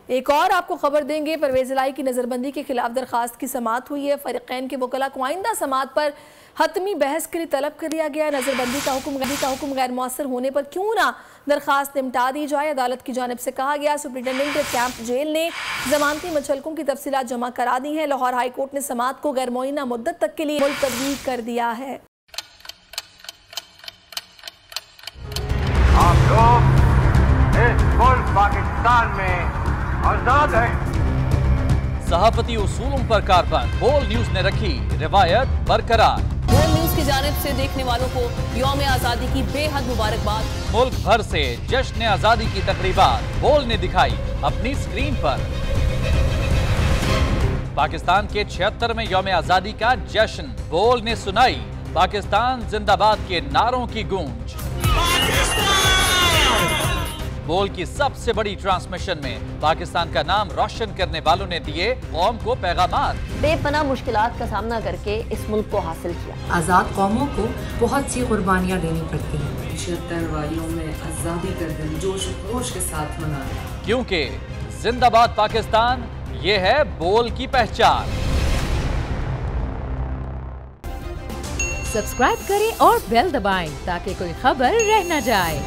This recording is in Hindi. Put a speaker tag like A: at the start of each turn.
A: एक और आपको खबर देंगे, परवेज इलाही की नज़रबंदी के खिलाफ दरखास्त की समाअत हुई है। फरीक़ैन के वकला को आइंदा समाअत पर हतमी बहस के लिए तलब कर दिया गया। नज़रबंदी का हुक्म गैर मौसर होने पर क्यों ना दरखास्त निपटा दी जाए, अदालत की जानिब से कहा गया। सुप्रिंटेंडेंट कैंप जेल ने जमानती मचलकों की तफसीलात जमा करा दी हैं। लाहौर हाई कोर्ट ने समाअत को गैर मुअय्यना मुद्दत तक के लिए मुलतवी कर दिया है।
B: आप लोग इस मुल्क पाकिस्तान में आजाद है।
C: सहाफती उसूलों पर कारबंद बोल न्यूज ने रखी रिवायत बरकरार।
D: बोल न्यूज की जानिब से देखने वालों को यौम आजादी की बेहद मुबारकबाद।
C: मुल्क भर से जश्न आजादी की तकरीबात बोल ने दिखाई अपनी स्क्रीन पर। पाकिस्तान के 76वें यौम आजादी का जश्न बोल ने सुनाई पाकिस्तान जिंदाबाद के नारों की गूंज। बोल की सबसे बड़ी ट्रांसमिशन में पाकिस्तान का नाम रोशन करने वालों ने दिए कौम को पैगामात।
D: बेपनाह मुश्किलात का सामना करके इस मुल्क को हासिल किया।
E: आजाद कौमों को बहुत सी कुर्बानियां देनी पड़ती हैं।
F: 76 वालियों में आजादी का दिन जोश खरोश के साथ मनाया,
C: क्योंकि जिंदाबाद पाकिस्तान ये है बोल की पहचान।
G: सब्सक्राइब करें और बेल दबाएं ताकि कोई खबर रह न जाए।